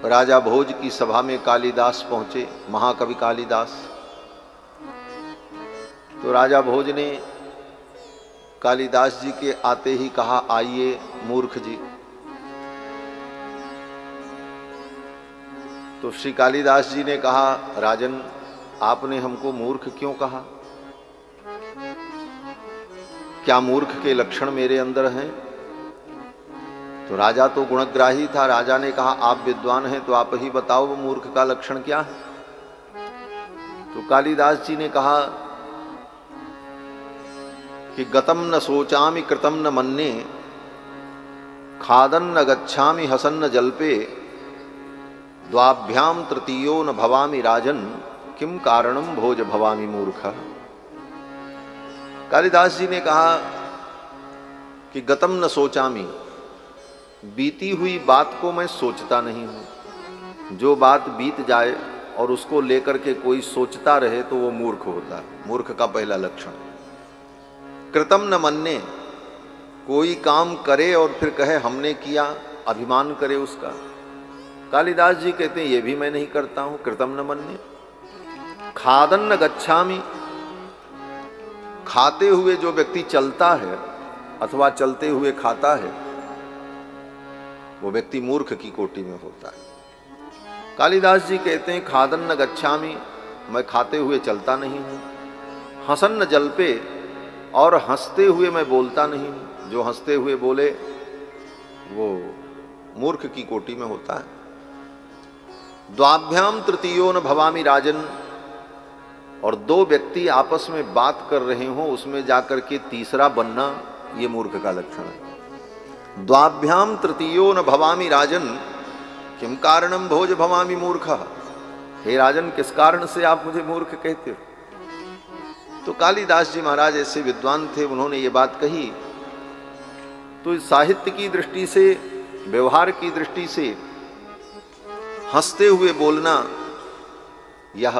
राजा भोज की सभा में कालिदास पहुंचे, महाकवि कालिदास। तो राजा भोज ने कालिदास जी के आते ही कहा, आइए मूर्ख जी। तो श्री कालिदास जी ने कहा, राजन आपने हमको मूर्ख क्यों कहा? क्या मूर्ख के लक्षण मेरे अंदर हैं? तो राजा तो गुणग्राही था। राजा ने कहा, आप विद्वान हैं तो आप ही बताओ वो मूर्ख का लक्षण क्या है। तो कालिदास जी ने कहा कि गतम न सोचामि कृतम न मन्ये, खादन न गच्छामि हसन न जल्पे, द्वाभ्याम तृतीयो न भवामि राजन, किम कारणम भोज भवामि मूर्ख। कालिदास जी ने कहा कि गतम न सोचामि, बीती हुई बात को मैं सोचता नहीं हूं। जो बात बीत जाए और उसको लेकर के कोई सोचता रहे तो वो मूर्ख होता है, मूर्ख का पहला लक्षण। कृतम न मन्ये, कोई काम करे और फिर कहे हमने किया, अभिमान करे उसका। कालिदास जी कहते हैं ये भी मैं नहीं करता हूं, कृतम न मन्ये। खादन न गच्छामि, खाते हुए जो व्यक्ति चलता है अथवा चलते हुए खाता है वो व्यक्ति मूर्ख की कोटि में होता है। कालिदास जी कहते हैं खादन न गच्छामि, मैं खाते हुए चलता नहीं हूं। हसन न जल्पे, और हंसते हुए मैं बोलता नहीं हूं। जो हंसते हुए बोले वो मूर्ख की कोटि में होता है। द्वाभ्याम तृतीयो न भवामि राजन, और दो व्यक्ति आपस में बात कर रहे हो उसमें जाकर के तीसरा बनना ये मूर्ख का लक्षण है। द्वाभ्याम तृतीयो न भवामि राजन, किम कारणम भोज भवामि मूर्ख। हे राजन, किस कारण से आप मुझे मूर्ख कहते हो? तो कालिदास जी महाराज ऐसे विद्वान थे, उन्होंने ये बात कही। तो साहित्य की दृष्टि से, व्यवहार की दृष्टि से हंसते हुए बोलना यह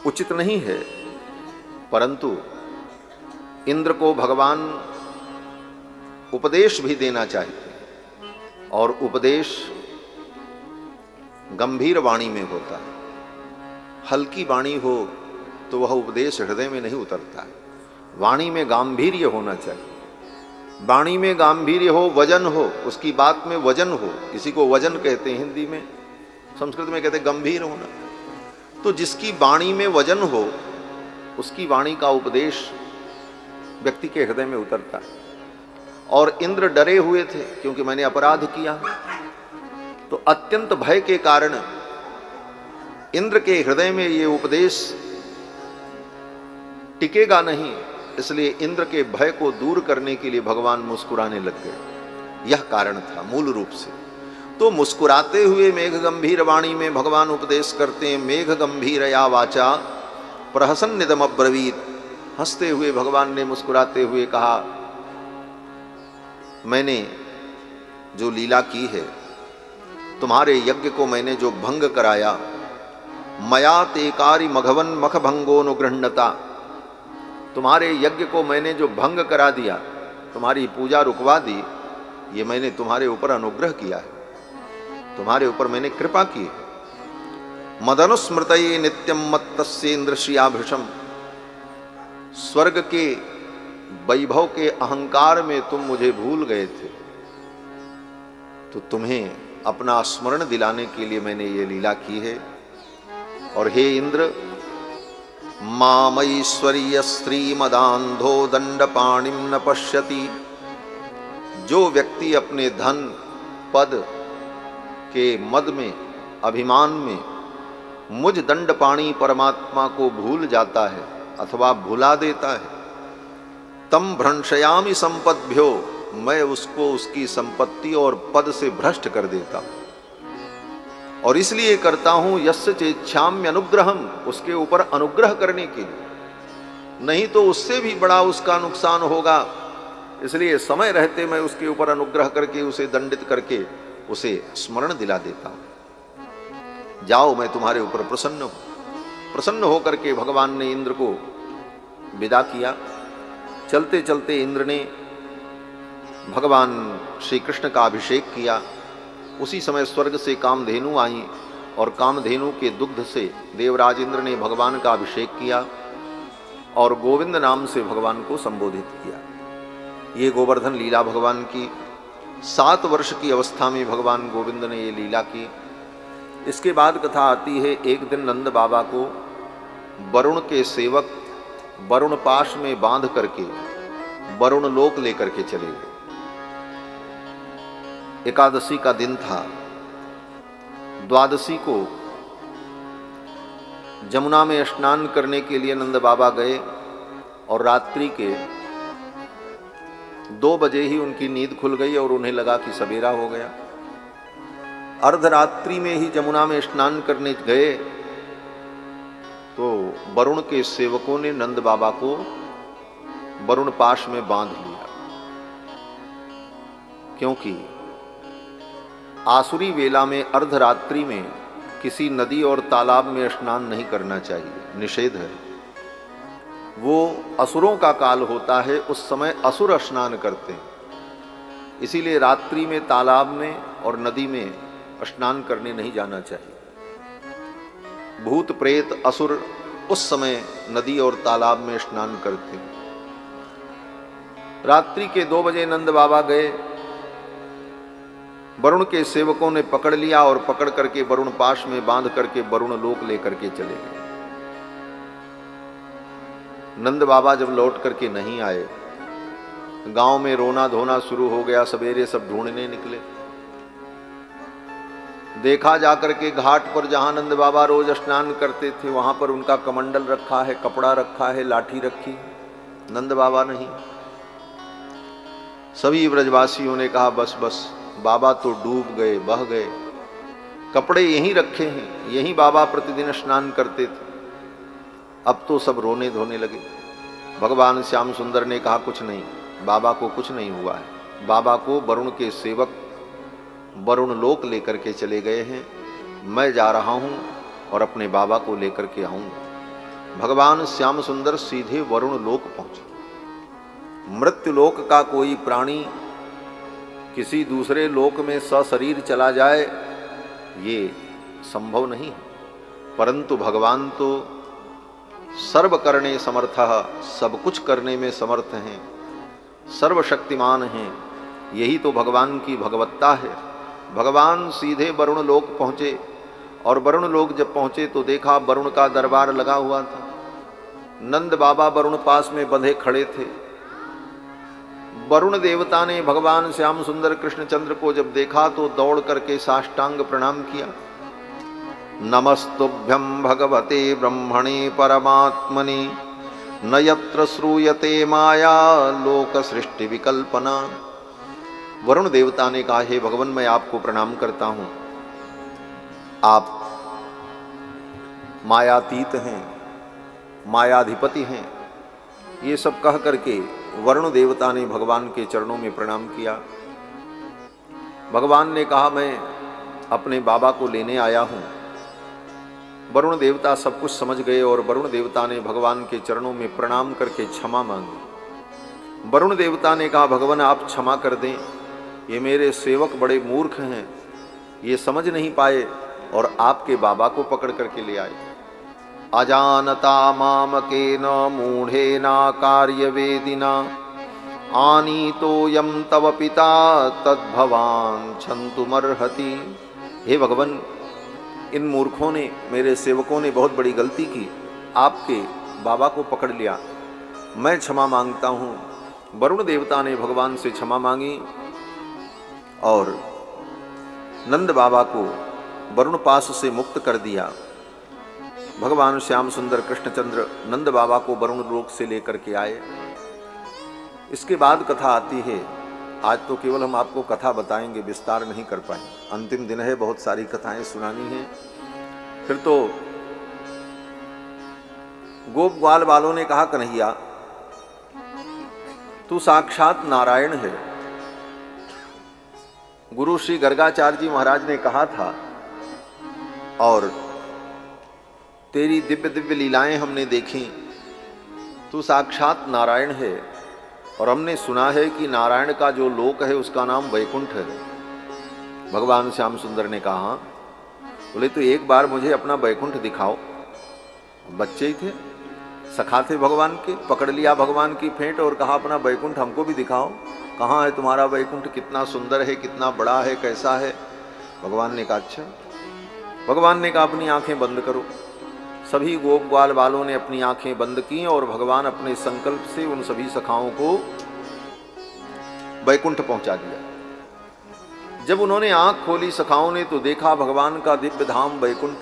उचित नहीं है, परंतु इंद्र को भगवान उपदेश भी देना चाहते हैं, और उपदेश गंभीर वाणी में होता है। हल्की वाणी हो तो वह उपदेश हृदय में नहीं उतरता है। वाणी में गांभीर्य होना चाहिए। वाणी में गांभीर्य हो, वजन हो, उसकी बात में वजन हो। किसी को वजन कहते हैं हिंदी में, संस्कृत में कहते हैं गंभीर होना। तो जिसकी वाणी में वजन हो उसकी वाणी का उपदेश व्यक्ति के हृदय में उतरता है। और इंद्र डरे हुए थे क्योंकि मैंने अपराध किया, तो अत्यंत भय के कारण इंद्र के हृदय में ये उपदेश टिकेगा नहीं, इसलिए इंद्र के भय को दूर करने के लिए भगवान मुस्कुराने लग गए। यह कारण था मूल रूप से। तो मुस्कुराते हुए मेघ गंभीर वाणी में भगवान उपदेश करते हैं। मेघ गंभीर या वाचा प्रहसन निदम अब्रवीत। हंसते हुए भगवान ने मुस्कुराते हुए कहा, मैंने जो लीला की है, तुम्हारे यज्ञ को मैंने जो भंग कराया, मया तेकारी मघवन मख भंगोनुगृह्णता। तुम्हारे यज्ञ को मैंने जो भंग करा दिया, तुम्हारी पूजा रुकवा दी, ये मैंने तुम्हारे ऊपर अनुग्रह किया है, तुम्हारे ऊपर मैंने कृपा की। मदनुस्मृतये नित्यम मत्तस्येन्द्रश्रियाभृशम। स्वर्ग के वैभव के अहंकार में तुम मुझे भूल गए थे, तो तुम्हें अपना स्मरण दिलाने के लिए मैंने ये लीला की है। और हे इंद्र, मामैश्वर्य स्त्रीमदांधो दंडपाणिम न पश्यति। जो व्यक्ति अपने धन पद के मद में, अभिमान में मुझ दंडपाणी परमात्मा को भूल जाता है अथवा भुला देता है, तम भ्रंशयामि संपद्भ्यो, मैं उसको उसकी संपत्ति और पद से भ्रष्ट कर देता हूं। और इसलिए करता हूं यस्य चेच्छाम्य अनुग्रहम, उसके ऊपर अनुग्रह करने के लिए, नहीं तो उससे भी बड़ा उसका नुकसान होगा। इसलिए समय रहते मैं उसके ऊपर अनुग्रह करके, उसे दंडित करके उसे स्मरण दिला देता हूं। जाओ, मैं तुम्हारे ऊपर प्रसन्न हूं। प्रसन्न होकर के भगवान ने इंद्र को विदा किया। चलते चलते इंद्र ने भगवान श्री कृष्ण का अभिषेक किया। उसी समय स्वर्ग से कामधेनु आई और कामधेनु के दुग्ध से देवराज इंद्र ने भगवान का अभिषेक किया और गोविंद नाम से भगवान को संबोधित किया। ये गोवर्धन लीला भगवान की 7 वर्ष की अवस्था में भगवान गोविंद ने ये लीला की। इसके बाद कथा आती है, एक दिन नंद बाबा को वरुण के सेवक वरुण पाश में बांध करके वरुण लोक लेकर के चले गए। एकादशी का दिन था। द्वादशी को जमुना में स्नान करने के लिए नंद बाबा गए और रात्रि के 2 बजे ही उनकी नींद खुल गई और उन्हें लगा कि सवेरा हो गया। अर्धरात्रि में ही जमुना में स्नान करने गए तो वरुण के सेवकों ने नंद बाबा को वरुण पाश में बांध लिया, क्योंकि आसुरी वेला में अर्धरात्रि में किसी नदी और तालाब में स्नान नहीं करना चाहिए, निषेध है। वो असुरों का काल होता है, उस समय असुर स्नान करते हैं, इसीलिए रात्रि में तालाब में और नदी में स्नान करने नहीं जाना चाहिए। भूत प्रेत असुर उस समय नदी और तालाब में स्नान करते हैं। रात्रि के 2 बजे नंद बाबा गए, वरुण के सेवकों ने पकड़ लिया और पकड़ करके वरुण पाश में बांध करके वरुण लोक लेकर के चले गए। नंद बाबा जब लौट करके नहीं आए, गांव में रोना धोना शुरू हो गया। सवेरे सब ढूंढने निकले, देखा जाकर के घाट पर जहां नंद बाबा रोज स्नान करते थे वहां पर उनका कमंडल रखा है, कपड़ा रखा है, लाठी रखी, नंद बाबा नहीं। सभी ब्रजवासियों ने कहा बस बस, बाबा तो डूब गए, बह गए, कपड़े यहीं रखे हैं, यहीं बाबा प्रतिदिन स्नान करते थे। अब तो सब रोने धोने लगे। भगवान श्याम सुंदर ने कहा कुछ नहीं, बाबा को कुछ नहीं हुआ है, बाबा को वरुण के सेवक वरुण लोक लेकर के चले गए हैं, मैं जा रहा हूं और अपने बाबा को लेकर के आऊंगा। भगवान श्याम सुंदर सीधे वरुण लोक पहुंचे। मृत्यु लोक का कोई प्राणी किसी दूसरे लोक में सशरीर चला जाए ये संभव नहीं है, परंतु भगवान तो सर्व करने समर्थः, सब कुछ करने में समर्थ हैं, सर्वशक्तिमान हैं। यही तो भगवान की भगवत्ता है। भगवान सीधे वरुण लोक पहुँचे और वरुण लोक जब पहुँचे तो देखा वरुण का दरबार लगा हुआ था। नंद बाबा वरुण पास में बंधे खड़े थे। वरुण देवता ने भगवान श्याम सुंदर कृष्णचंद्र को जब देखा तो दौड़ करके साष्टांग प्रणाम किया। नमस्तुभ्यं भगवते ब्रह्मणे परमात्मने, न यत्र श्रूयते माया लोक सृष्टि विकल्पना। वरुण देवता ने कहा, हे भगवान मैं आपको प्रणाम करता हूं, आप मायातीत हैं, मायाधिपति हैं। ये सब कह करके वरुण देवता ने भगवान के चरणों में प्रणाम किया। भगवान ने कहा मैं अपने बाबा को लेने आया हूं। वरुण देवता सब कुछ समझ गए और वरुण देवता ने भगवान के चरणों में प्रणाम करके क्षमा मांगी। वरुण देवता ने कहा भगवान आप क्षमा कर दें, ये मेरे सेवक बड़े मूर्ख हैं, ये समझ नहीं पाए और आपके बाबा को पकड़ करके ले आए। अजानता मामकेन मूढ़ेना कार्यवेदिना, आनीतो यम तव पिता तद्भवान छन्तुमर्हति। हे भगवान इन मूर्खों ने, मेरे सेवकों ने बहुत बड़ी गलती की, आपके बाबा को पकड़ लिया, मैं क्षमा मांगता हूँ। वरुण देवता ने भगवान से क्षमा मांगी और नंद बाबा को वरुण पाश से मुक्त कर दिया। भगवान श्याम सुंदर कृष्णचंद्र नंद बाबा को वरुण लोक से लेकर के आए। इसके बाद कथा आती है। आज तो केवल हम आपको कथा बताएंगे, विस्तार नहीं कर पाएंगे, अंतिम दिन है, बहुत सारी कथाएं सुनानी हैं। फिर तो गोप ग्वाल वालों ने कहा कन्हैया तू साक्षात नारायण है। गुरु श्री गर्गाचार्य जी महाराज ने कहा था और तेरी दिव्य दिव्य लीलाएं हमने देखी, तू साक्षात नारायण है। और हमने सुना है कि नारायण का जो लोक है उसका नाम वैकुंठ है। भगवान श्याम सुंदर ने कहा, बोले तो एक बार मुझे अपना वैकुंठ दिखाओ। बच्चे ही थे, सखा थे भगवान के, पकड़ लिया भगवान की फेंट और कहा अपना वैकुंठ हमको भी दिखाओ, कहाँ है तुम्हारा वैकुंठ, कितना सुंदर है, कितना बड़ा है, कैसा है। भगवान ने कहा अच्छा। भगवान ने कहा अपनी आंखें बंद करो। सभी गोप ग्वाल वालों ने अपनी आंखें बंद की और भगवान अपने संकल्प से उन सभी सखाओं को वैकुंठ पहुंचा दिया। जब उन्होंने आंख खोली सखाओं ने तो देखा भगवान का दिव्य धाम वैकुंठ,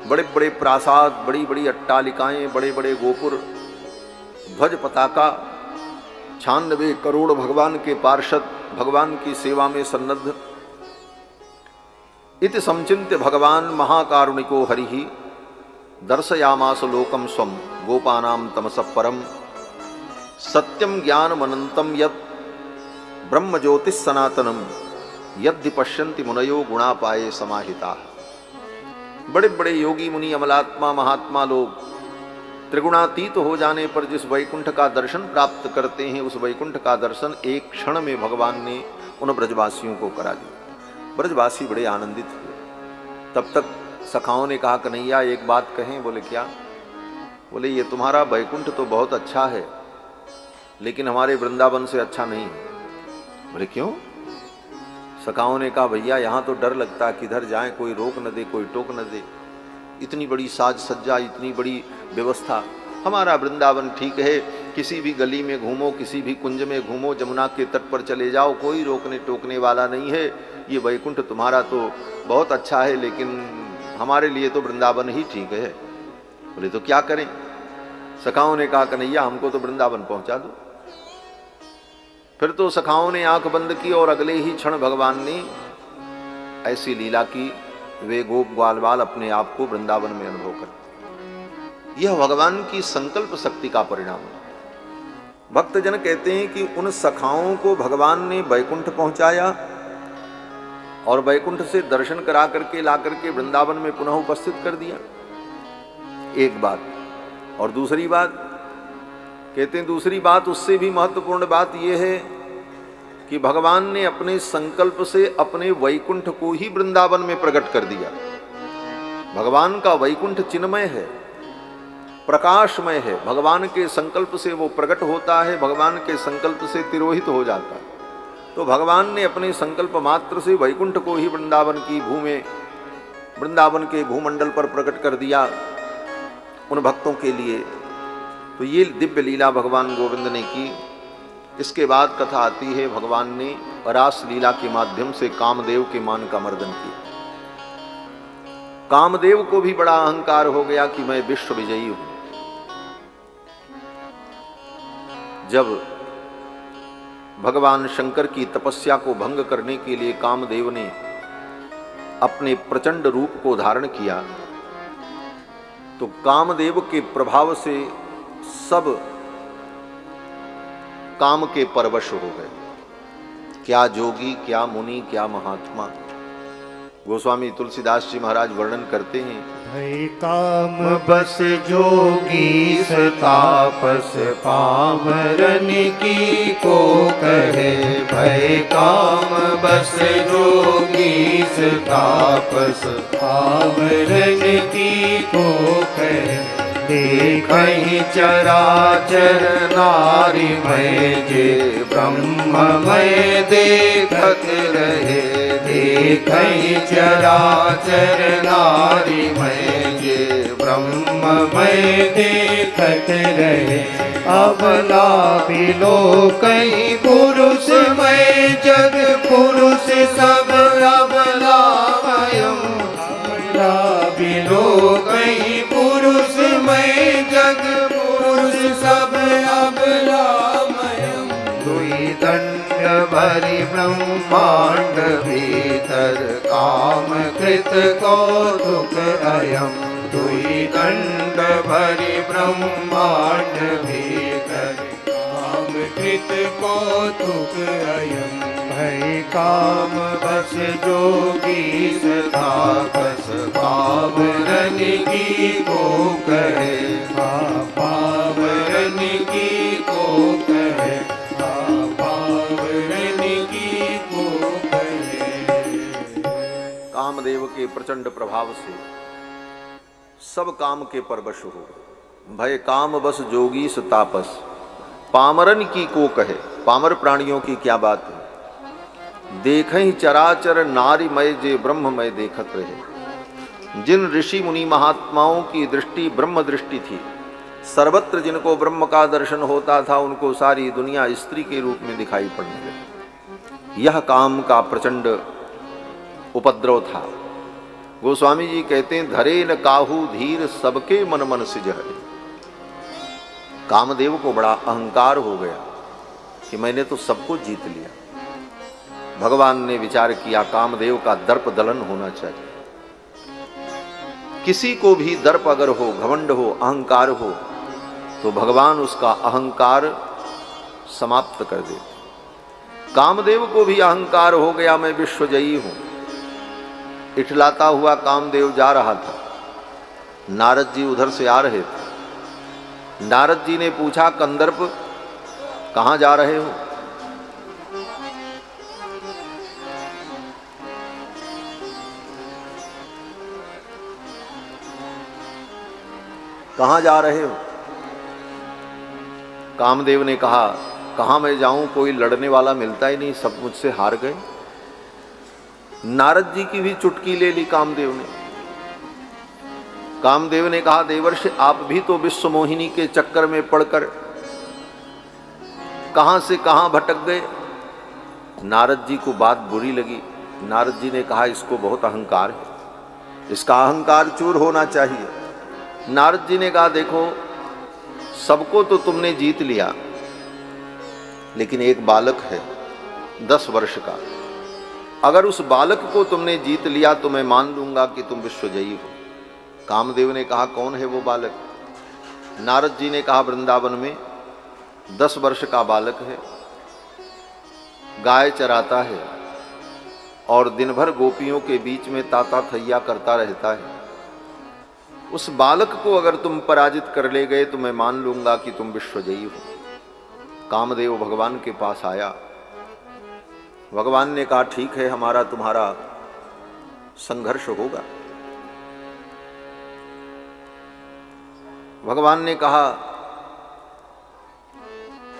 बड़े बड़े प्रासाद, बड़ी बड़ी अट्टालिकाएं, बड़े बड़े गोपुर, ध्वज पताका, 96 करोड़ भगवान के पार्षद भगवान की सेवा में सन्नद्ध। इति समचिन्त्य भगवान महाकारुणिको हरिहि दर्शयामास लोकम स्वम गोपानाम तमसः परम सत्यम ज्ञानमनंतम यत् ब्रह्म ज्योतिष सनातनम यद्य पश्यन्ति मुनयो गुणापाये समाहिता। बड़े बड़े योगी मुनि अमलात्मा महात्मा लोग त्रिगुणातीत हो जाने पर जिस वैकुंठ का दर्शन प्राप्त करते हैं, उस वैकुंठ का दर्शन एक क्षण में भगवान ने उन ब्रजवासियों को करा दिया। ब्रजवासी बड़े आनंदित हुए। तब तक सखाओं ने कहा कन्हैया एक बात कहें। बोले क्या? बोले ये तुम्हारा वैकुंठ तो बहुत अच्छा है, लेकिन हमारे वृंदावन से अच्छा नहीं है। बोले क्यों? सखाओं ने कहा भैया यहाँ तो डर लगता है, किधर जाएं कोई रोक न दे, कोई टोक न दे। इतनी बड़ी साज सज्जा, इतनी बड़ी व्यवस्था। हमारा वृंदावन ठीक है, किसी भी गली में घूमो, किसी भी कुंज में घूमो, जमुना के तट पर चले जाओ, कोई रोकने टोकने वाला नहीं है। ये वैकुंठ तुम्हारा तो बहुत अच्छा है, लेकिन हमारे लिए तो वृंदावन ही ठीक है। बोले तो क्या करें? सखाओं ने कहा कन्हैया हमको तो वृंदावन पहुंचा दो। फिर तो सखाओं ने आंख बंद की और अगले ही क्षण भगवान ने ऐसी लीला की, वे गोप ग्वालवाल अपने आप को वृंदावन में अनुभव करते। यह भगवान की संकल्प शक्ति का परिणाम है। भक्तजन कहते हैं कि उन सखाओं को भगवान ने वैकुंठ पहुंचाया और वैकुंठ से दर्शन करा करके ला करके वृंदावन में पुनः उपस्थित कर दिया, एक बात। और दूसरी बात कहते हैं, दूसरी बात उससे भी महत्वपूर्ण बात यह है कि भगवान ने अपने संकल्प से अपने वैकुंठ को ही वृंदावन में प्रकट कर दिया। भगवान का वैकुंठ चिन्मय है, प्रकाशमय है। भगवान के संकल्प से वो प्रकट होता है, भगवान के संकल्प से तिरोहित हो जाता है। तो भगवान ने अपने संकल्प मात्र से वैकुंठ को ही वृंदावन की भूमि, वृंदावन के भूमंडल पर प्रकट कर दिया उन भक्तों के लिए। तो ये दिव्य लीला भगवान गोविंद ने की। इसके बाद कथा आती है, भगवान ने रास लीला के माध्यम से कामदेव के मान का मर्दन किया। कामदेव को भी बड़ा अहंकार हो गया कि मैं विश्व विजयी हूं। जब भगवान शंकर की तपस्या को भंग करने के लिए कामदेव ने अपने प्रचंड रूप को धारण किया, तो कामदेव के प्रभाव से सब काम के परवश हो गए। क्या जोगी, क्या मुनि, क्या महात्मा। गोस्वामी तुलसीदास जी महाराज वर्णन करते हैं, भय काम बस जोगी तापस पामरन की को कहे। भय काम बस जोगी तापस पामरन की को कहे। देखहि चराचर नारी मय जे ब्रह्ममय देखत रहे। देखहि चराचर नारी मय जे ब्रह्ममय देखत रहे। अबला बिलोकहि पुरुष मय जग पुरुष सब अबलामयम्। अबला बिलोकहि पुरुष मय जग पुरुष सब अबलामयम्। दुई दंड भरि ब्रह्मांड भीतर काम कृत कौतुक अयम्। दुई दंड भरि ब्रह्मांड भीतर काम कृत कौतुक अयम्। भय काम बस जोगी तापस पावरन की को कहे। पावरन की को कहे। पावरन की को कहे। कामदेव के प्रचंड प्रभाव से सब काम के परवश हो गए। भय काम बस जोगी तापस, पामरन की को कहे। पामर प्राणियों की क्या बात है। देखहि चराचर नारीमय जे ब्रह्ममय देखत रहे। जिन ऋषि मुनि महात्माओं की दृष्टि ब्रह्म दृष्टि थी, सर्वत्र जिनको ब्रह्म का दर्शन होता था, उनको सारी दुनिया स्त्री के रूप में दिखाई पड़ने लगी। यह काम का प्रचंड उपद्रव था। गोस्वामी जी कहते हैं, धरे न काहू धीर सबके मन मन सिज हरे। कामदेव को बड़ा अहंकार हो गया कि मैंने तो सबको जीत लिया। भगवान ने विचार किया, कामदेव का दर्प दलन होना चाहिए। किसी को भी दर्प अगर हो, घमंड हो, अहंकार हो, तो भगवान उसका अहंकार समाप्त कर दे। कामदेव को भी अहंकार हो गया, मैं विश्वजयी हूं। इठलाता हुआ कामदेव जा रहा था। नारद जी उधर से आ रहे थे। नारद जी ने पूछा, कंदर्प कहां जा रहे हो? कहां जा रहे हो? कामदेव ने कहा, कहां मैं जाऊं, कोई लड़ने वाला मिलता ही नहीं, सब मुझसे हार गए। नारद जी की भी चुटकी ले ली कामदेव ने। कामदेव ने कहा, देवर्षि आप भी तो विश्व मोहिनी के चक्कर में पड़कर कहां से कहां भटक गए। नारद जी को बात बुरी लगी। नारद जी ने कहा, इसको बहुत अहंकार है, इसका अहंकार चूर होना चाहिए। नारद जी ने कहा, देखो सबको तो तुमने जीत लिया, लेकिन एक बालक है 10 वर्ष का। अगर उस बालक को तुमने जीत लिया तो मैं मान लूंगा कि तुम विश्वजयी हो। कामदेव ने कहा, कौन है वो बालक? नारद जी ने कहा, वृंदावन में 10 वर्ष का बालक है, गाय चराता है और दिन भर गोपियों के बीच में ताता थैया करता रहता है। उस बालक को अगर तुम पराजित कर ले गए तो मैं मान लूंगा कि तुम विश्वजयी हो। कामदेव भगवान के पास आया। भगवान ने कहा, ठीक है, हमारा तुम्हारा संघर्ष होगा। भगवान ने कहा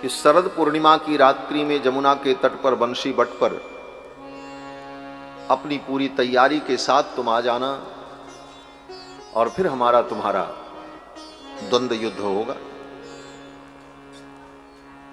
कि शरद पूर्णिमा की रात्रि में जमुना के तट पर बंशी बट पर अपनी पूरी तैयारी के साथ तुम आ जाना और फिर हमारा तुम्हारा द्वंद्व युद्ध होगा।